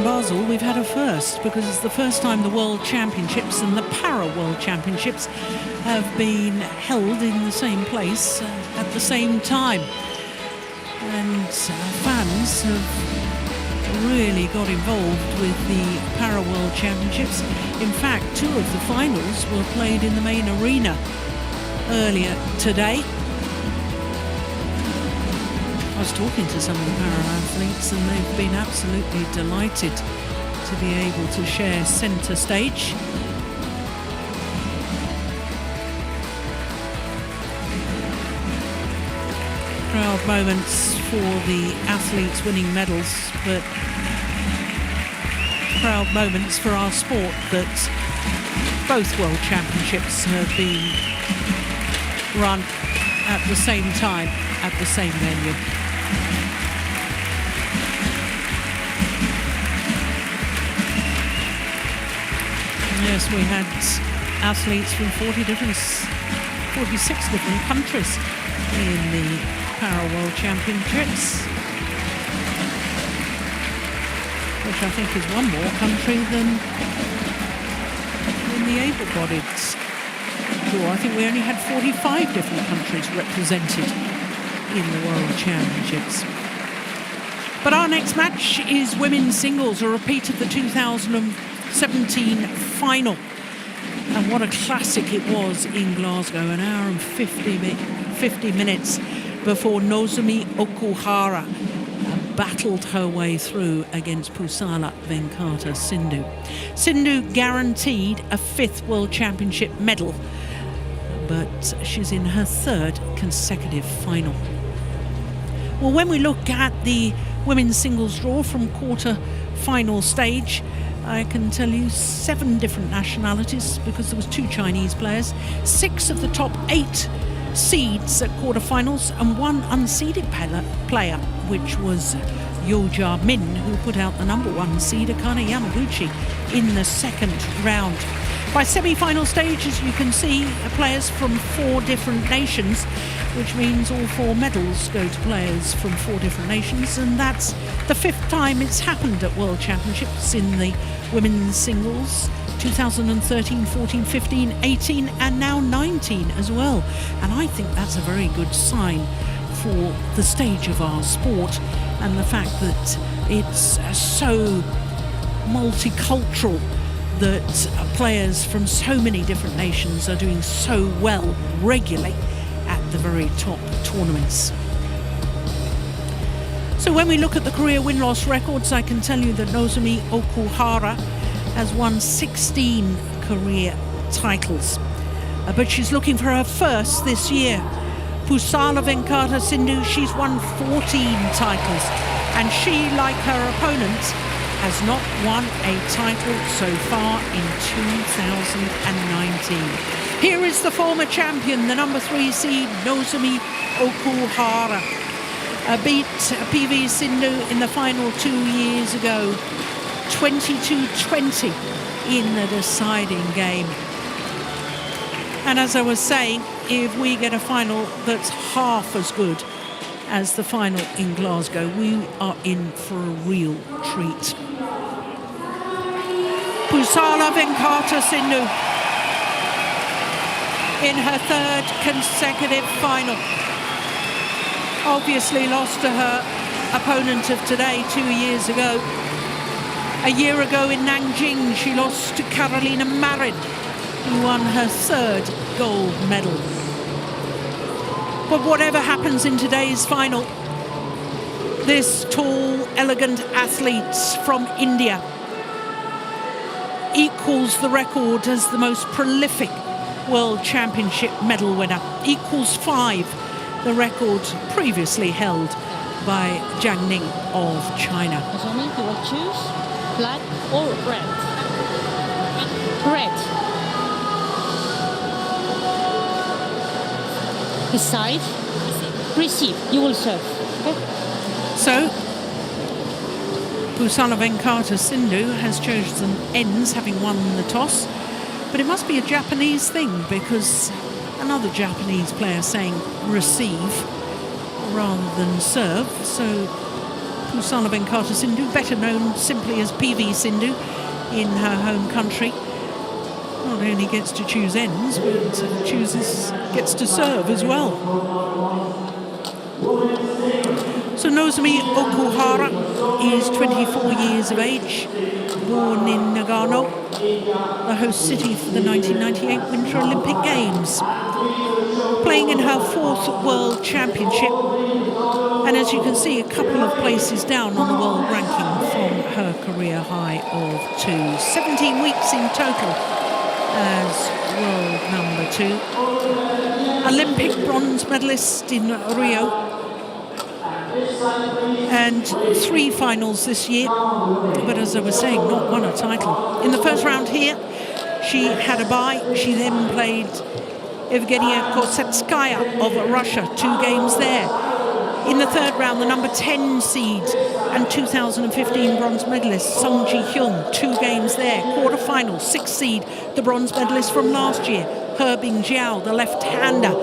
in Basel, we've had a first, because it's the first time the World Championships and the Para-World Championships have been held in the same place at the same time. And fans have really got involved with the Para-World Championships. In fact, 2 of the finals were played in the main arena earlier today. I was talking to some of the para-athletes and they've been absolutely delighted to be able to share centre stage. Proud moments for the athletes winning medals, but proud moments for our sport that both World Championships have been run at the same time, at the same venue. Yes, we had athletes from 46 different countries in the Para-World Championships, which I think is one more country than in the able-bodied tour. I think we only had 45 different countries represented in the World Championships. But our next match is women's singles, a repeat of the 2017 final. And what a classic it was in Glasgow, an hour and 50 minutes before Nozomi OKUHARA battled her way through against PUSARLA Venkata Sindhu. Sindhu guaranteed a 5th World Championship medal, but she's in her 3rd consecutive final. Well, when we look at the women's singles draw from quarter-final stage, I can tell you 7 different nationalities, because there was 2 Chinese players, 6 of the top 8 seeds at quarterfinals, and 1 unseeded player, which was Yoja Min, who put out the number 1 seed, Akane Yamaguchi, in the 2nd round. By semi-final stage, as you can see, players from 4 different nations, which means all 4 medals go to players from 4 different nations, and that's the 5th time it's happened at World Championships in the women's singles. 2013, 14, 15, 18 and now 19 as well. And I think that's a very good sign for the stage of our sport, and the fact that it's so multicultural, that players from so many different nations are doing so well regularly at the very top tournaments. So when we look at the career win-loss records, I can tell you that Nozomi OKUHARA has won 16 career titles, but she's looking for her first this year. PUSARLA Venkata Sindhu, she's won 14 titles, and she, like her opponent, has not won a title so far in 2019. Here is the former champion, the number 3 seed, Nozomi OKUHARA. Beat PV Sindhu in the final 2 years ago, 22-20 in the deciding game. And as I was saying, if we get a final that's half as good as the final in Glasgow, we are in for a real treat. PUSARLA Venkata Sindhu in her 3rd consecutive final. Obviously lost to her opponent of today 2 years ago. A year ago in Nanjing, she lost to Carolina Marin, who won her 3rd gold medal. But whatever happens in today's final, this tall, elegant athlete from India equals the record as the most prolific World Championship medal winner, equals 5, the record previously held by Jiang Ning of China. Nozomi, you will choose black or red? Red. Decide. Receive. You will serve. Okay. So, PUSARLA Venkata Sindhu has chosen ends, having won the toss. But it must be a Japanese thing, because another Japanese player saying receive rather than serve. So PUSARLA Sindhu, better known simply as PV Sindhu in her home country. Not only gets to choose ends, but gets to serve as well. So Nozomi OKUHARA is 24 years of age, born in Nagano, the host city for the 1998 Winter Olympic Games. Playing in her 4th World Championship, and as you can see, a couple of places down on the world ranking from her career high of 2. 17 weeks in total as world number 2. Olympic bronze medalist in Rio, and 3 finals this year, but as I was saying, not won a title. In the first round here, she had a bye. She then played Evgenia Kosetskaya of Russia, 2 games there. In the third round, the number 10 seed and 2015 bronze medalist Sung Ji-hyun, 2 games there. Quarter-final, 6th seed, the bronze medalist from last year, Herbing Jiao, the left-hander.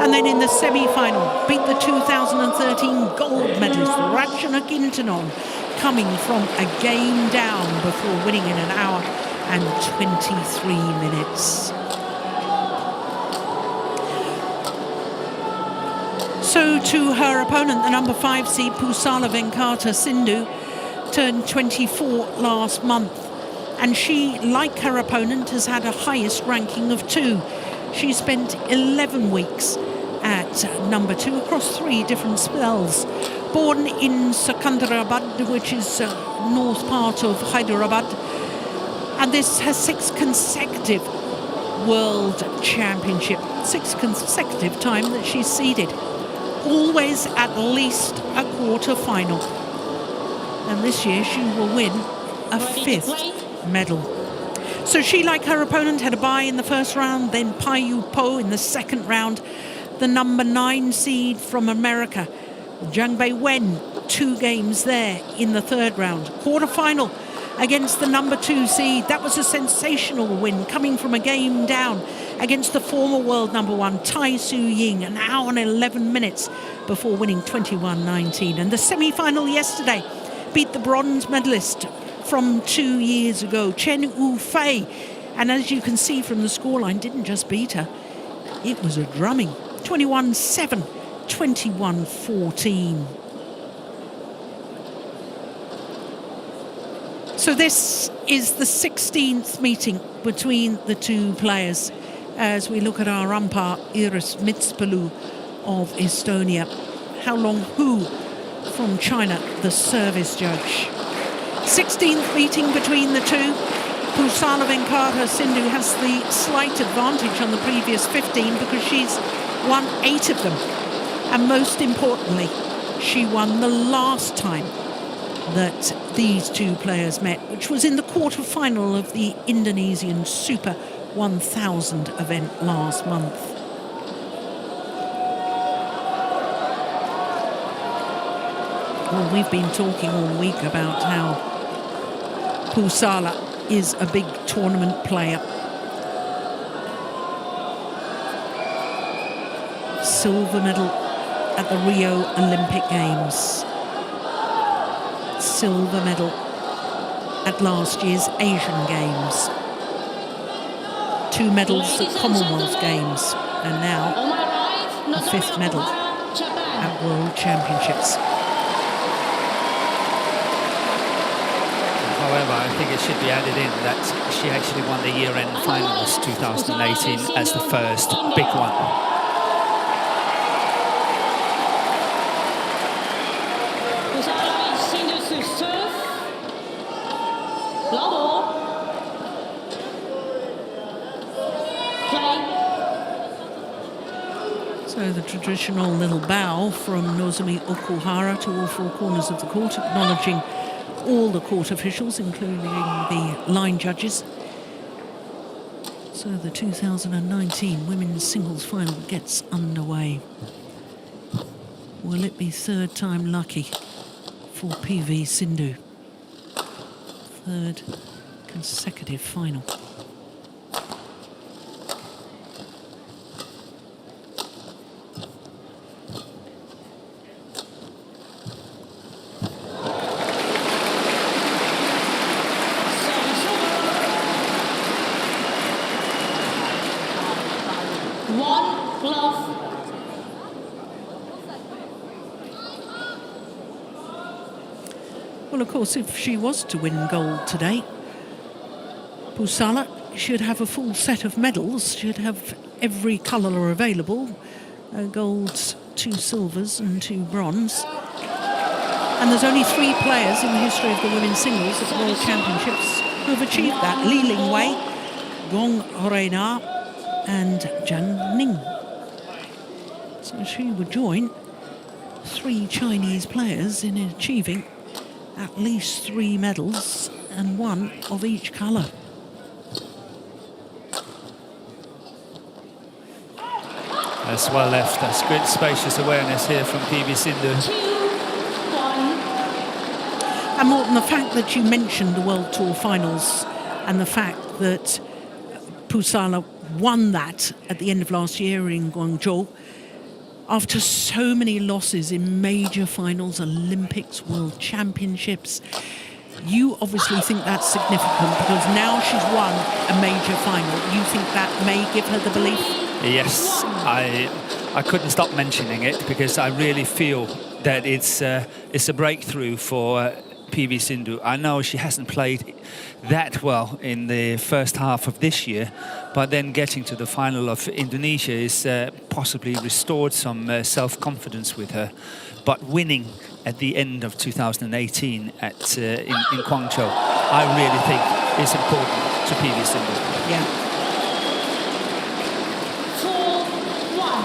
And then in the semi-final, beat the 2013 gold medalist Rachana Gintanon, coming from a game down before winning in an hour and 23 minutes. So to her opponent, the number 5 seed PUSARLA Sindhu, turned 24 last month. And she, like her opponent, has had a highest ranking of 2. She spent 11 weeks at number 2 across 3 different spells. Born in Secunderabad, which is north part of Hyderabad. And this has 6 consecutive World Championship, 6 consecutive time that she's seeded. Always at least a quarter-final. And this year she will win a 5th medal. So she, like her opponent, had a bye in the first round, then Paiyu Po in the second round. The number 9 seed from America, Zhang Bei-wen, 2 games there in the third round. Quarter-final against the number 2 seed. That was a sensational win, coming from a game down against the former world number 1, Tai Su-ying, an hour and 11 minutes before winning 21-19. And the semi-final yesterday beat the bronze medalist from 2 years ago, Chen Wu-fei. And as you can see from the scoreline, didn't just beat her, it was a drumming. 21-7, 21-14. So this is the 16th meeting between the 2 players as we look at our umpire, Iris Mitspalu of Estonia. How Long Hu from China, the service judge. 16th meeting between the 2. PUSARLA Sindhu has the slight advantage on the previous 15 because she's won 8 of them. And most importantly, she won the last time that these 2 players met, which was in the quarter-final of the Indonesian Super 1000 event last month. Well, we've been talking all week about how PUSARLA is a big tournament player. Silver medal at the Rio Olympic Games. Silver medal at last year's Asian Games. 2 medals at Commonwealth Games. And now a 5th medal at World Championships. However, I think it should be added in that she actually won the year-end finals 2018 as the first big one. So the traditional little bow from Nozomi OKUHARA to all 4 corners of the court, acknowledging all the court officials, including the line judges. So the 2019 women's singles final gets underway. Will it be 3rd time lucky for PV Sindhu? 3rd consecutive final. 1 glove. Well, of course, if she was to win gold today, PUSARLA should have a full set of medals, should have every colour available, golds, 2 silvers and 2 bronze. And there's only 3 players in the history of the women's singles at the World Championships who have achieved that. Li Lingwei, Gong Horena and Zhang Ning. So she would join 3 Chinese players in achieving at least 3 medals and 1 of each colour. That's well left. That's good spacious awareness here from PV Sindhu. 2-1. And Morten, the fact that you mentioned the World Tour finals and the fact that PUSARLA won that at the end of last year in Guangzhou, after so many losses in major finals, Olympics, World Championships, you obviously think that's significant because now she's won a major final. You think that may give her the belief? Yes, I couldn't stop mentioning it because I really feel that it's a breakthrough for PV Sindhu. I know she hasn't played that well in the first half of this year, but then getting to the final of Indonesia is possibly restored some self-confidence with her. But winning at the end of 2018 at in Guangzhou, I really think is important to PV Sindhu. Yeah.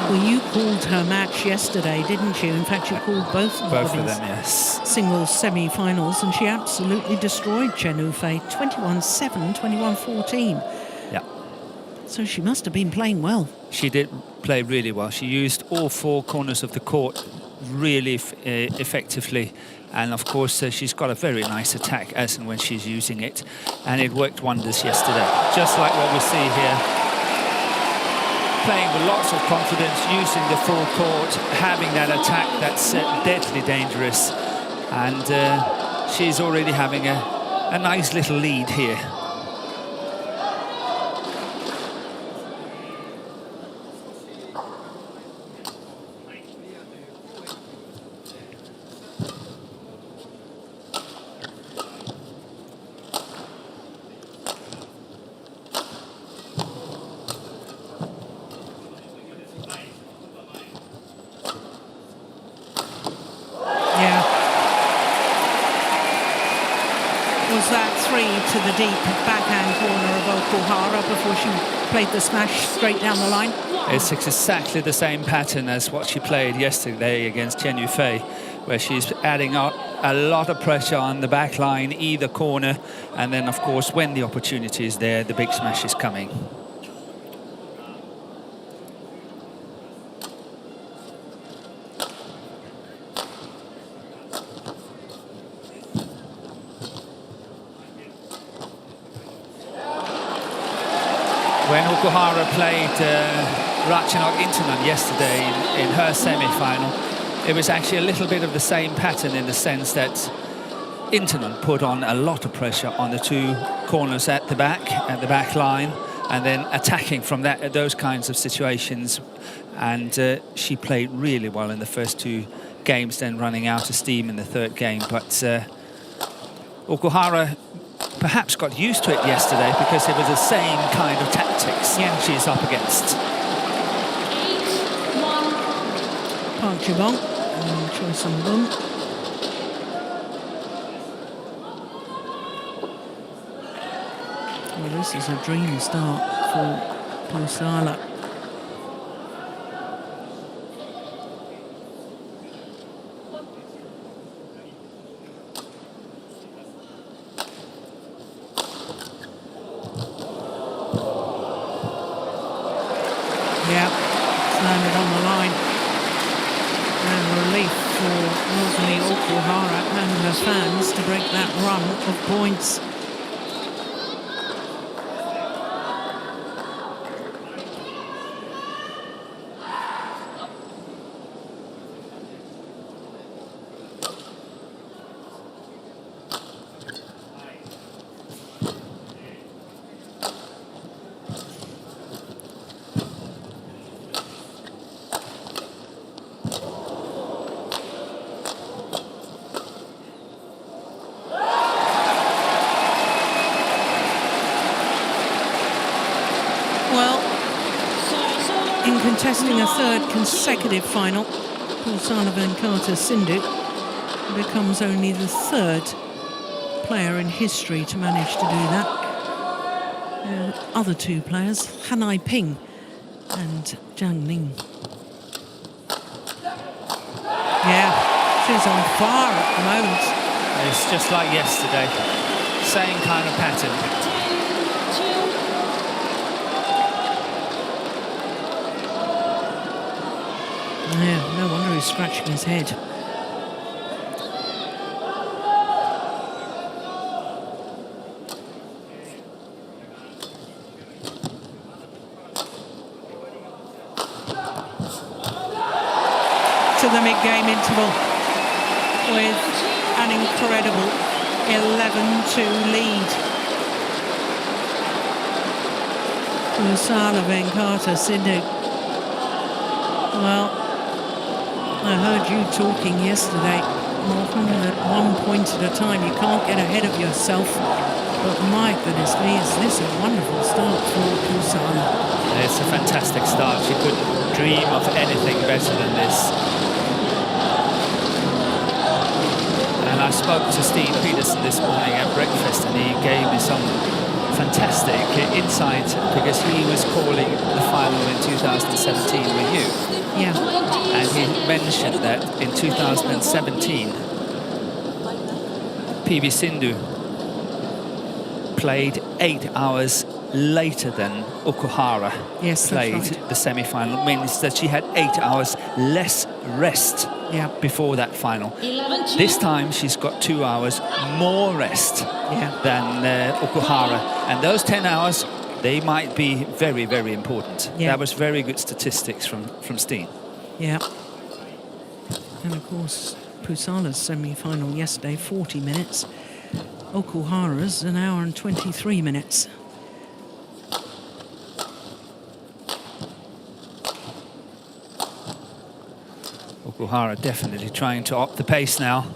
Well, you called her match yesterday, didn't you? In fact, you called both of them, yes. Singles semi-finals, and she absolutely destroyed Chen Yufei, 21-7, 21-14. Yeah. So she must have been playing well. She did play really well. She used all 4 corners of the court really effectively. And of course, she's got a very nice attack as and when she's using it. And it worked wonders yesterday. Just like what we see here. Playing with lots of confidence, using the full court, having that attack that's deadly dangerous. And she's already having a nice little lead here. Was that 3 to the deep backhand corner of OKUHARA before she played the smash straight down the line? It's exactly the same pattern as what she played yesterday against Chen Yufei, where she's adding up a lot of pressure on the back line, either corner, and then of course when the opportunity is there, the big smash is coming. When OKUHARA played Ratchanok Intanon yesterday in her semi-final, it was actually a little bit of the same pattern in the sense that Intanon put on a lot of pressure on the 2 corners at the back line, and then attacking from those kinds of situations. And she played really well in the first 2 games, then running out of steam in the 3rd game. But OKUHARA perhaps got used to it yesterday because it was the same kind of tactics she's up against. 8-1. Park Jibong and Choi Sung-bum. Well, this is a dream start for PUSARLA. Yeah, it's landed on the line. And relief for Nozomi OKUHARA and her fans to break that run of points. Well, in contesting a third consecutive final, PUSARLA Sindhu becomes only the third player in history to manage to do that. Other two players, Hanai Ping and Zhang Ning. Yeah, she's on fire at the moment. It's just like yesterday, same kind of pattern. Yeah, no wonder he's scratching his head. To the mid-game interval with an incredible 11-2 lead. PUSARLA Sindhu. Well, I heard you talking yesterday, Morten, at 1 point at a time. You can't get ahead of yourself. But my goodness me, is this a wonderful start for PUSARLA. It's a fantastic start. You couldn't dream of anything better than this. And I spoke to Steve Peterson this morning at breakfast, and he gave me some fantastic insight, because he was calling the final in 2017 with you. Yeah. And he mentioned that in 2017, PV Sindhu played 8 hours later than OKUHARA played right. the semi-final. Means that she had 8 hours less rest before that final. This time she's got 2 hours more rest than OKUHARA. And those 10 hours, they might be very, very important. That was very good statistics from Steen. Yeah. And of course, PUSARLA's semi-final yesterday, 40 minutes. OKUHARA's an hour and 23 minutes. OKUHARA definitely trying to up the pace now.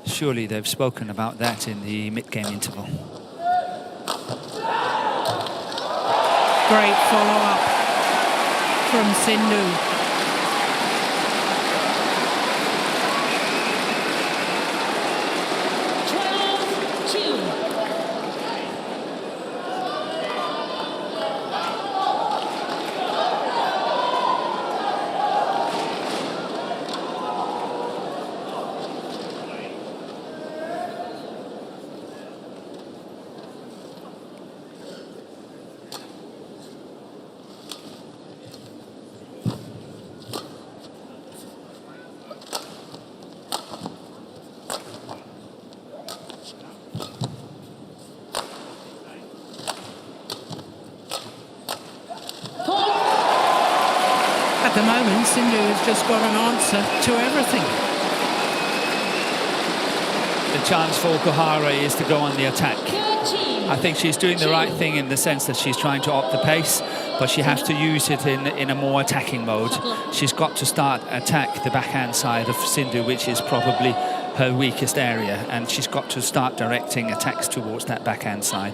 Surely they've spoken about that in the mid-game interval. Great follow-up from Sindhu. At the moment, Sindhu has just got an answer to everything. The chance for OKUHARA is to go on the attack. I think she's doing the right thing in the sense that she's trying to up the pace, but she has to use it in a more attacking mode. She's got to start attack the backhand side of Sindhu, which is probably her weakest area, and she's got to start directing attacks towards that backhand side.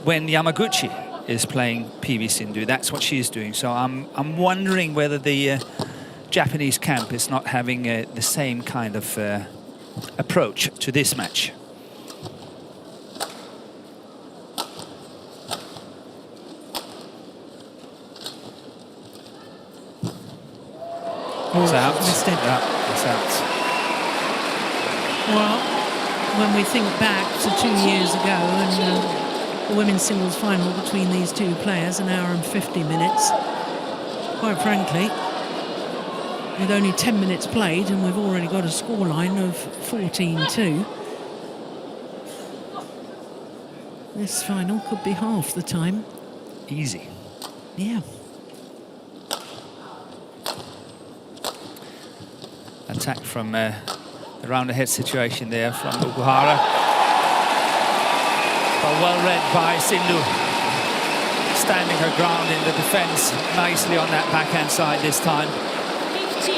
When Yamaguchi is playing PV Sindhu, that's what she's doing. So I'm wondering whether the Japanese camp is not having the same kind of approach to this match. It's out. Missed it. Yeah, it's out. Well, when we think back to 2 years ago and the women's singles final between these two players, an hour and 50 minutes, quite frankly, with only 10 minutes played, and we've already got a scoreline of 14-2. This final could be half the time. Easy. Yeah. Attack from around the head situation there from OKUHARA. But well read by Sindhu. Standing her ground in the defense nicely on that backhand side this time. 52.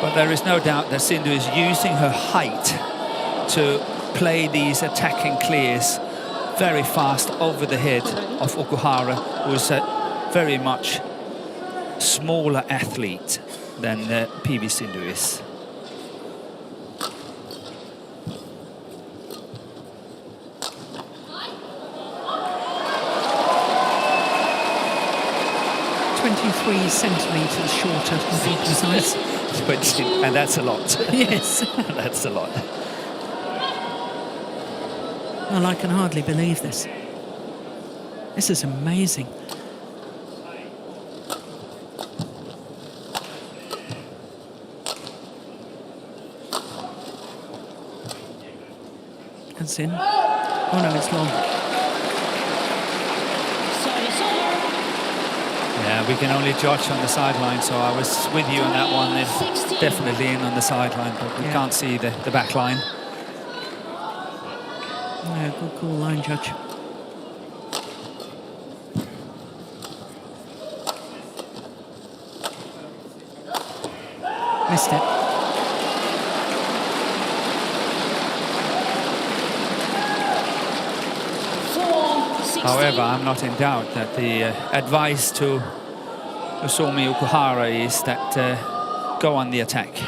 But there is no doubt that Sindhu is using her height to play these attacking clears very fast over the head of Okuhara, who is a very much smaller athlete than PV Sindhu is. Centimetres shorter, to be precise. 20, and that's a lot. Yes. That's a lot. Well, I can hardly believe this. This is amazing. That's in. Oh no, it's long. Yeah, we can only judge on the sideline, so I was with you on that one. It's definitely in on the sideline, but we can't see the back line. Yeah, good call, line judge. Missed it. However, I'm not in doubt that the advice to Nozomi OKUHARA is that go on the attack.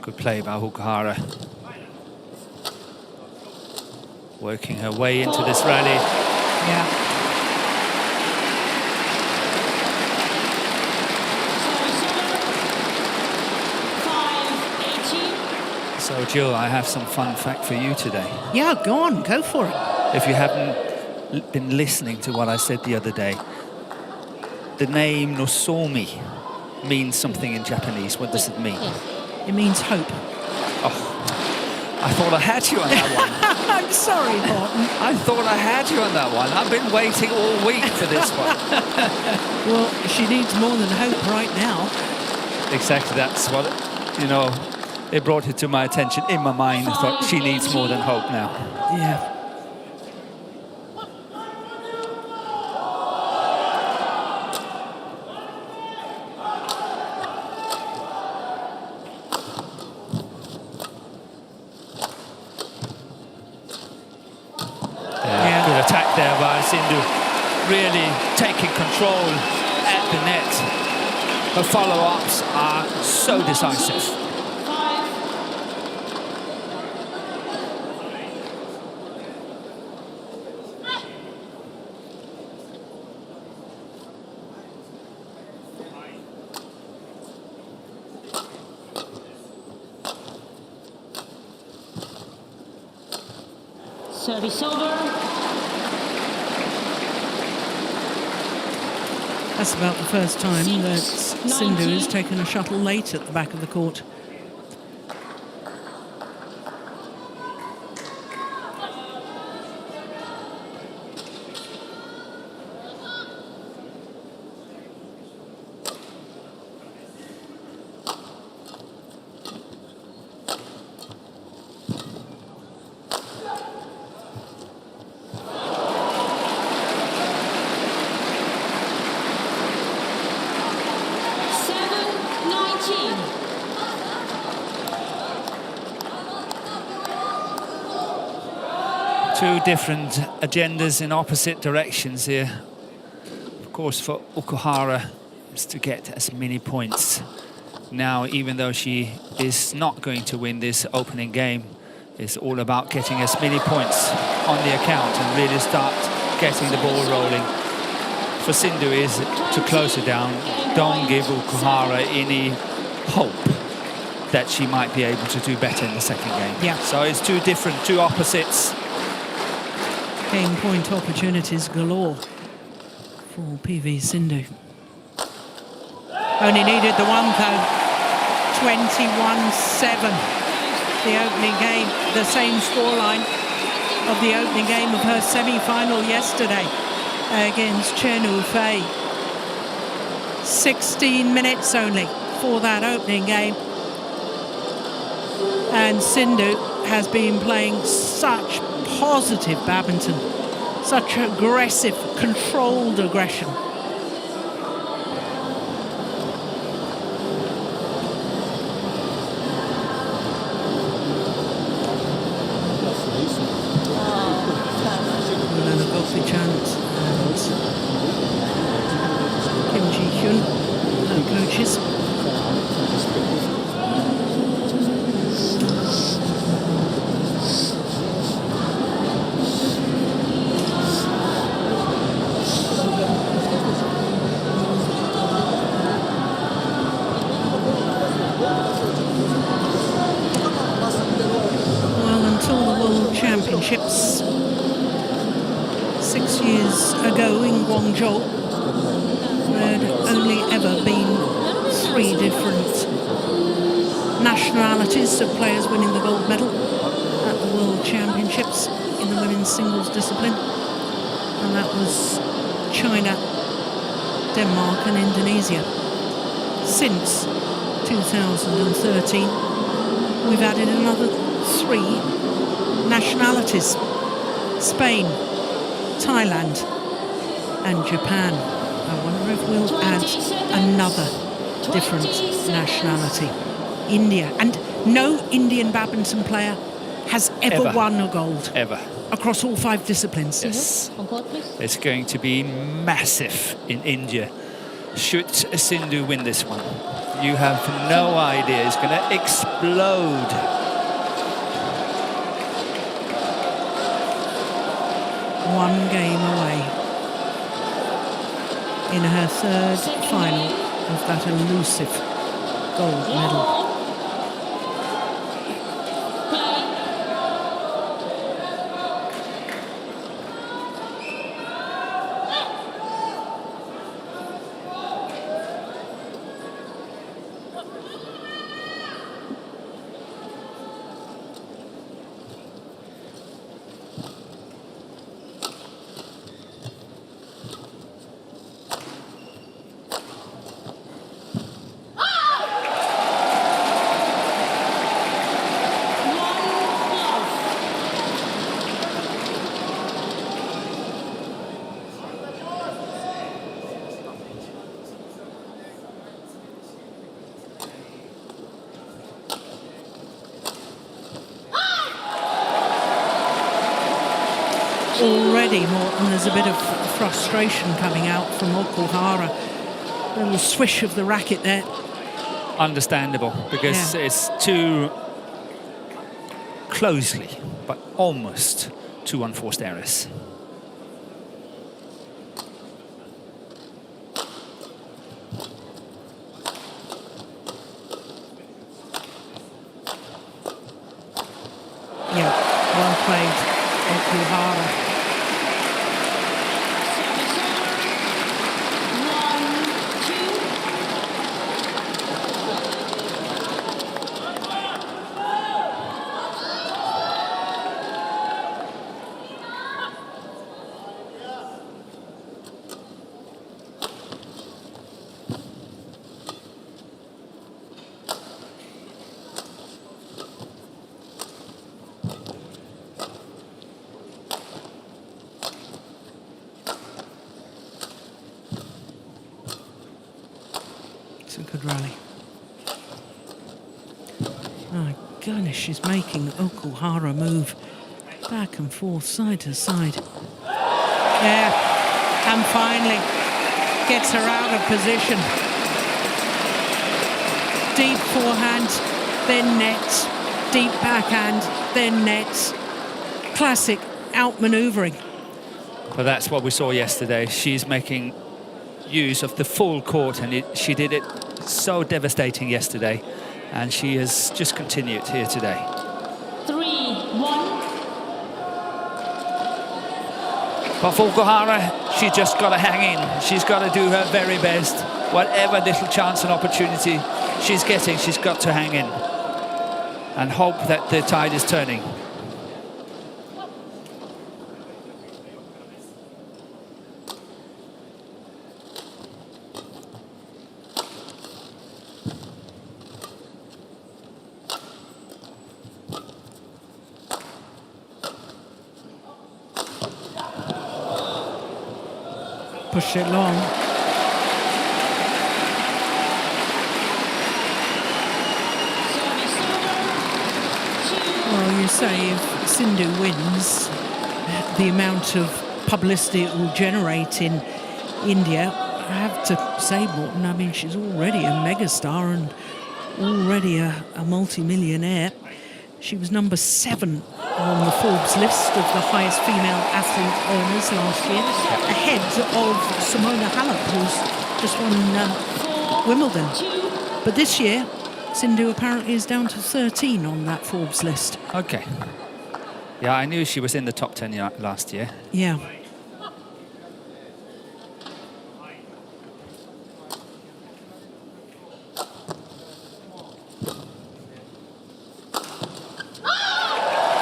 Good play by OKUHARA. Working her way into this rally. Yeah. So Jill, I have some fun fact for you today. Yeah, go on, go for it. If you haven't been listening to what I said the other day, the name Nozomi means something in Japanese. What does it mean? It means hope. Oh, I thought I had you on that one. I'm sorry, Morten. I thought I had you on that one. I've been waiting all week for this one. Well, she needs more than hope right now. Exactly, that's what, you know, it brought it to my attention in my mind. I thought she needs more than hope now. Yeah. Good attack there by Sindhu, really taking control at the net. Her follow-ups are so decisive. Service over. That's about the first time that Sindhu has taken a shuttle late at the back of the court. Two different agendas in opposite directions here. Of course, for OKUHARA, is to get as many points now, even though she is not going to win this opening game. It's all about getting as many points on the account and really start getting the ball rolling. For Sindhu is to close it down. Don't give OKUHARA any hope that she might be able to do better in the second game. Yeah. So it's two different, two opposites. Game point opportunities galore for PV Sindhu. Only needed the one though. 21-7. The opening game, the same scoreline of the opening game of her semi-final yesterday against Chen Yufei. 16 minutes only for that opening game. And Sindhu has been playing such positive badminton, such aggressive, controlled aggression. Chance and Kim Ji-hyun, her coaches. Well, until the World Championships 6 years ago in Guangzhou, there had only ever been 3 different nationalities of players winning the gold medal at the World Championships in the women's singles discipline, and that was China, Denmark and Indonesia. Since 2013, we've added another 3 nationalities: Spain, Thailand and Japan. I wonder if we'll add another different nationality. India. And no Indian badminton player has ever won a gold. Ever. Across all 5 disciplines. Yes. It's going to be massive in India. Should Sindhu win this one? You have no idea. It's going to explode. One game away in her 3rd final of that elusive gold medal. Already, Morton, there's a bit of frustration coming out from OKUHARA. A little swish of the racket there. Understandable, because it's too closely, but almost 2 unforced errors. Yeah, well played, OKUHARA. A good rally. My goodness, she's making OKUHARA move back and forth, side to side. Yeah, and finally gets her out of position. Deep forehand, then net, deep backhand. their nets. Classic outmanoeuvring. But that's what we saw yesterday. She's making use of the full court, and she did it so devastating yesterday, and she has just continued here today. 3-1. But for OKUHARA, she just got to hang in. She's got to do her very best. Whatever little chance and opportunity she's getting, she's got to hang in and hope that the tide is turning. Push it long. Well, you say if Sindhu wins, the amount of publicity it will generate in India, I have to say, Morten, I mean, she's already a megastar and already a multi-millionaire. She was number 7 on the Forbes list of the highest female athlete earners last year, ahead of Simona Halep, who's just won Wimbledon. But this year, Sindhu apparently is down to 13 on that Forbes list. Okay. Yeah, I knew she was in the top 10 last year. Yeah.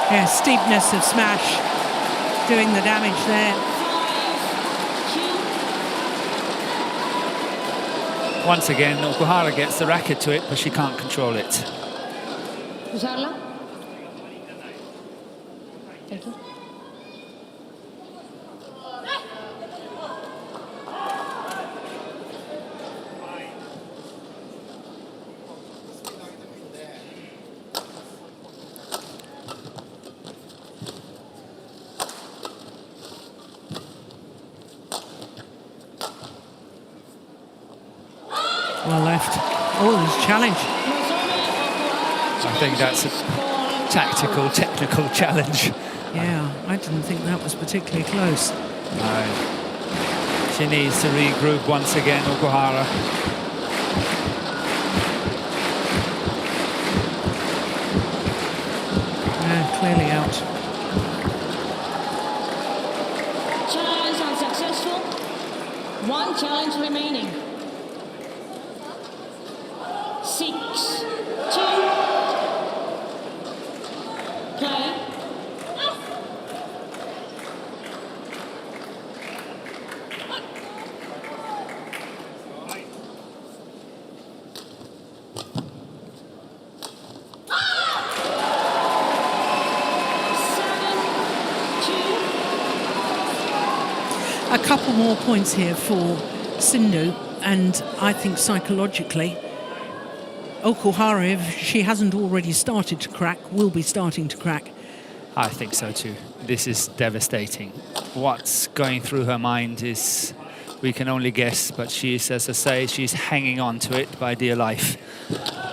Yeah, steepness of smash doing the damage there. Once again, OKUHARA gets the racket to it, but she can't control it. PUSARLA. Thank you. Well left. Oh, there's a challenge. I think that's a tactical, technical challenge. Yeah, I didn't think that was particularly close. No. She needs to regroup once again, OKUHARA. Clearly out. Challenge unsuccessful. 1 challenge remaining. 6-2. Play. A couple more points here for Sindhu, and I think psychologically, OKUHARA, if she hasn't already started to crack, will be starting to crack. I think so too. This is devastating. What's going through her mind is, we can only guess, but she's, as I say, she's hanging on to it by dear life.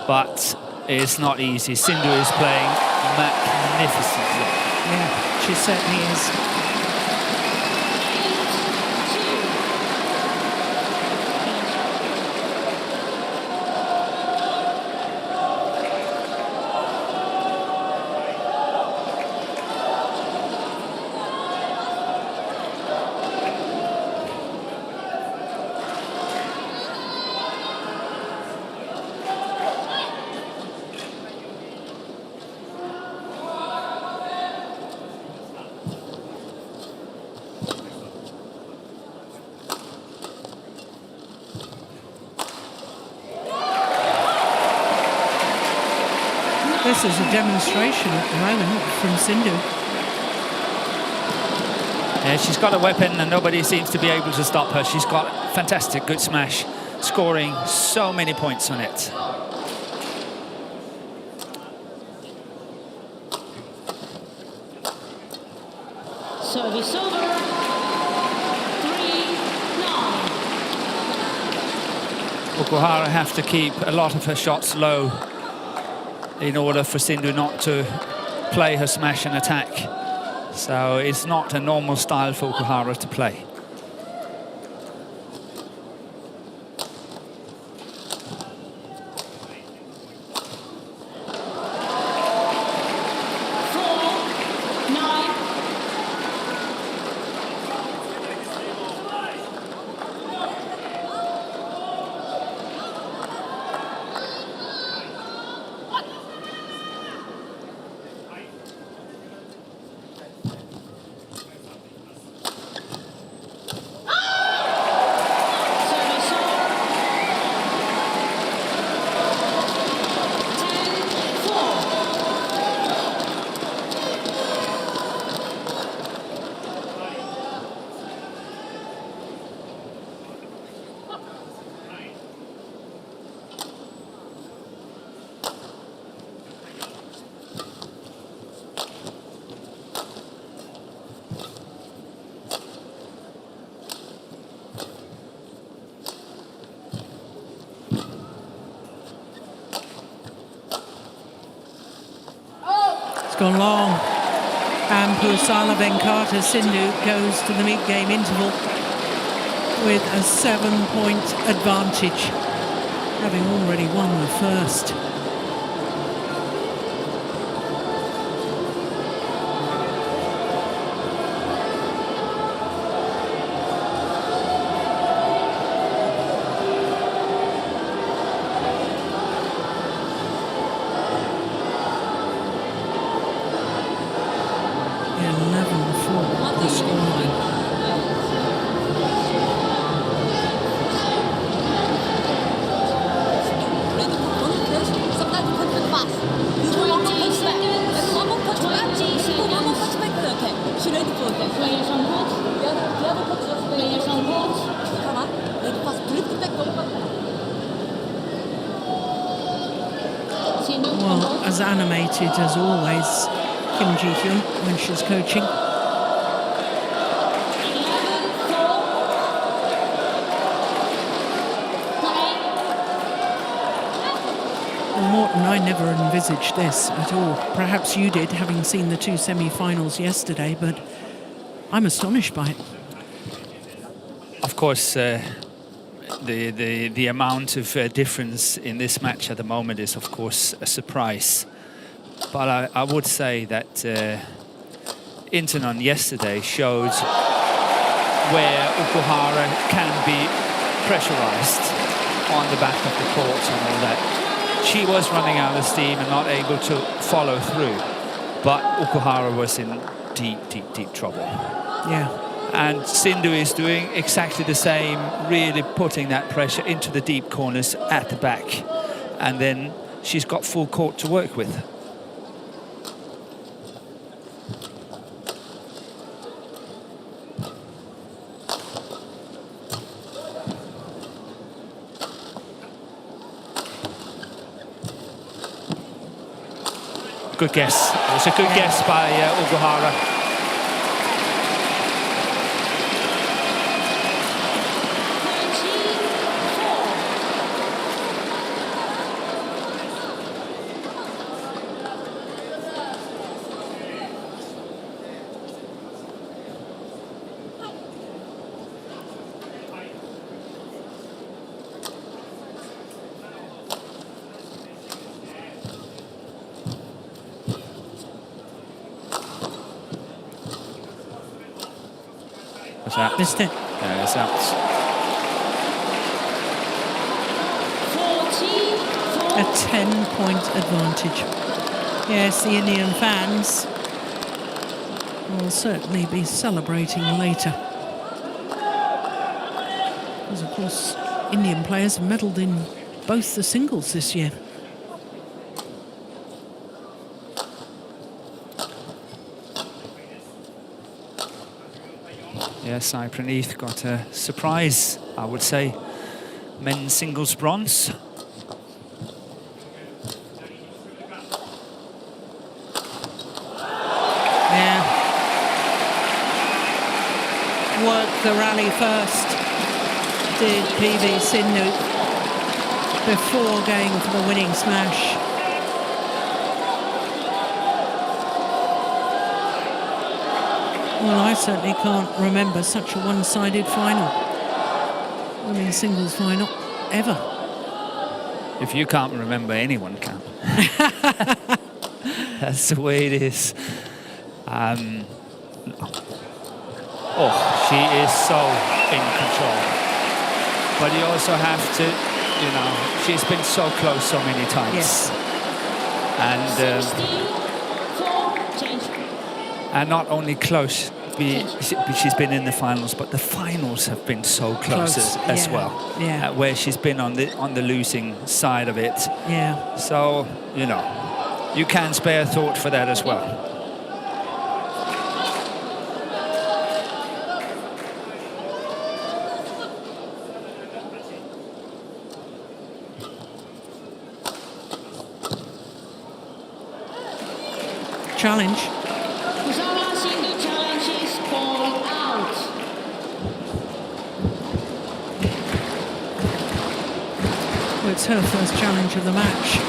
But it's not easy. Sindhu is playing magnificently. Yeah, she certainly is. This is a demonstration at the moment from Sindhu. Yeah, she's got a weapon and nobody seems to be able to stop her. She's got fantastic, good smash, scoring so many points on it. Service over. 3-9. OKUHARA have to keep a lot of her shots low in order for Sindhu not to play her smash and attack. So it's not a normal style for OKUHARA to play. It's gone long, and PUSARLA Sindhu goes to the mid-game interval with a 7-point advantage, having already won the first. Well, as animated as always, Kim Ji-hyun, when she's coaching. Well, Morton, I never envisaged this at all. Perhaps you did, having seen the two semi-finals yesterday, but I'm astonished by it. Of course, the amount of difference in this match at the moment is, of course, a surprise. But I would say that Intanon yesterday showed where OKUHARA can be pressurized on the back of the court and all that. She was running out of steam and not able to follow through. But OKUHARA was in deep, deep, deep trouble. Yeah. And Sindhu is doing exactly the same, really putting that pressure into the deep corners at the back. And then she's got full court to work with. Good guess. It was a good guess by OKUHARA. What's that? Missed it. Yeah, it's out. A 10-point advantage. Yes, the Indian fans will certainly be celebrating later. Because, of course, Indian players have medalled in both the singles this year. Yes, Sai Praneeth got a surprise, I would say, men's singles bronze. Yeah. Worked the rally first, did PV Sindhu, before going for the winning smash. Well, I certainly can't remember such a one-sided final. Women's singles final, ever. If you can't remember, anyone can. That's the way it is. Oh, she is so in control. But you also have to, you know, she's been so close so many times. Yes. And not only close, she's been in the finals, but the finals have been so close as well. Yeah. Where she's been on the losing side of it. Yeah. So, you know, you can spare a thought for that as well. Challenge. PUSARLA Sindhu challenge is called out. Well, it's her first challenge of the match.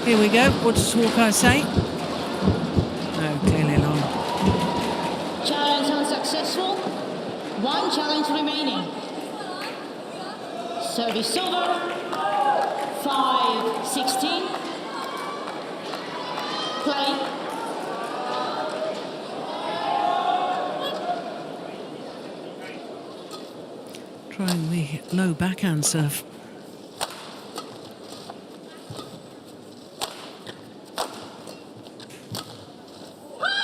Here we go. What does Hawkeye say? No, clearly long. Challenge unsuccessful. One challenge remaining. Service over. 5-16. Play. Trying the low backhand serve.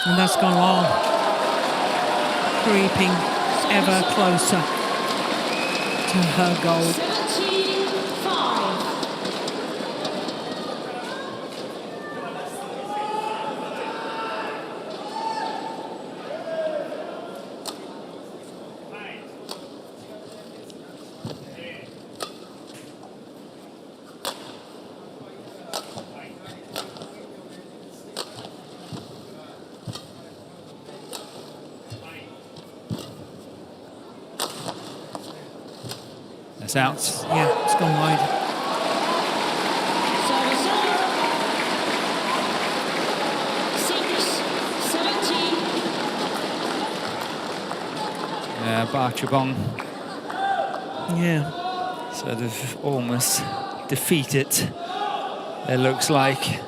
And that's gone long. Creeping ever closer to her goal. 17-5. It's out. Yeah, it's gone wide. Service over. 6-17. Yeah, Barchabong Yeah. sort of almost defeated, it looks like.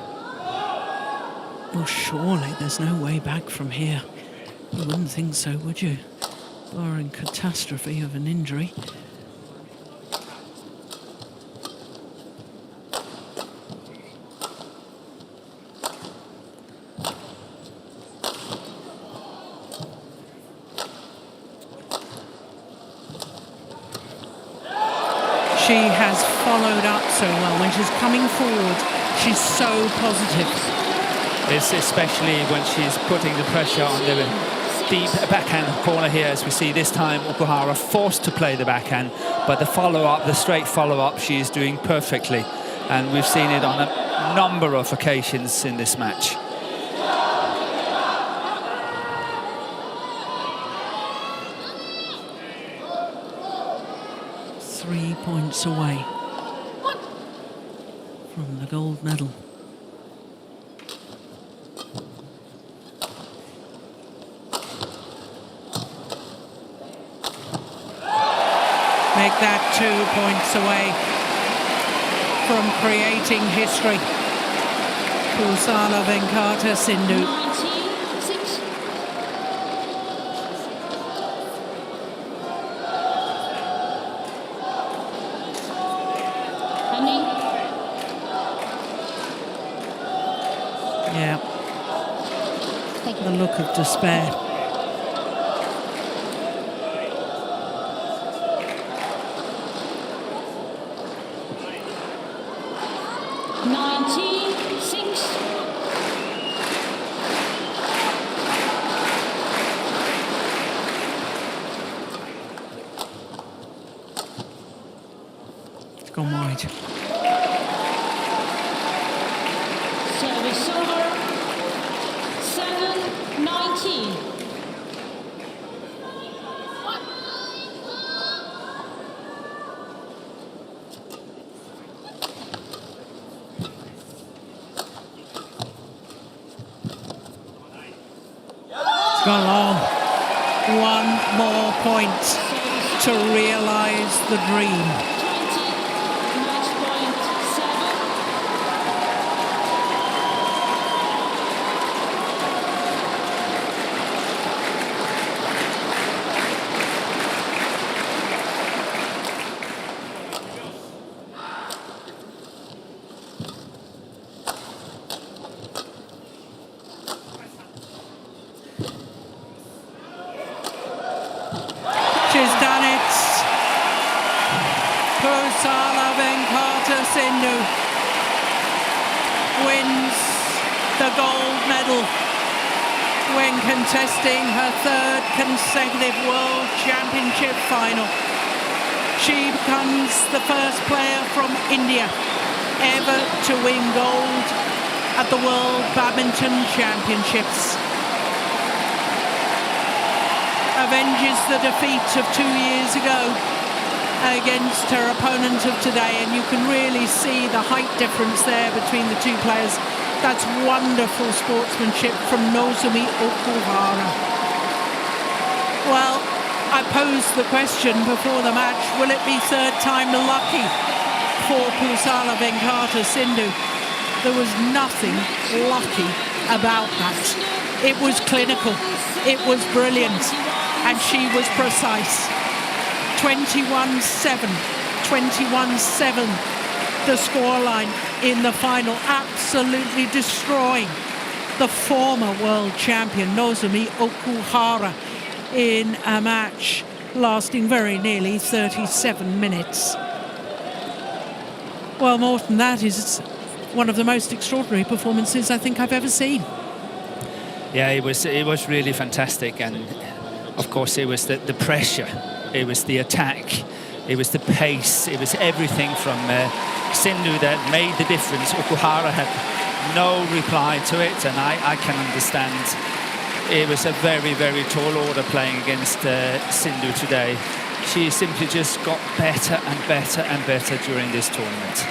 Well, surely there's no way back from here. You wouldn't think so, would you? Barring catastrophe of an injury. She has followed up so well. When she's coming forward, she's so positive. It's especially when she's putting the pressure on the deep backhand corner here, as we see this time OKUHARA forced to play the backhand, but the follow-up, the straight follow-up, she is doing perfectly. And we've seen it on a number of occasions in this match. Three points away from the gold medal. Make that 2 points away from creating history. PUSARLA Venkata Sindhu. 19-6. Pending. Yeah, Thank the you. look of despair. It's gone wide. Service over. 7-19. Galon. One more point to realise the dream. She's done it. PUSARLA Sindhu wins the gold medal when contesting her third consecutive World Championship final. She becomes the first player from India ever to win gold at the World Badminton Championships. Avenges the defeat of 2 years ago against her opponent of today, and you can really see the height difference there between the two players. That's wonderful sportsmanship from Nozomi OKUHARA. Well, I posed the question before the match, will it be third time lucky for PUSARLA Sindhu? There was nothing lucky about that. It was clinical, it was brilliant, and she was precise. 21-7, 21-7 the scoreline in the final, absolutely destroying the former world champion Nozomi OKUHARA in a match lasting very nearly 37 minutes. Well, more than that, is one of the most extraordinary performances I think I've ever seen. Yeah, it was really fantastic, and of course it was the pressure, it was the attack, it was the pace, it was everything from Sindhu that made the difference. OKUHARA had no reply to it, and I can understand. It was a very, very tall order playing against Sindhu today. She simply just got better and better and better during this tournament.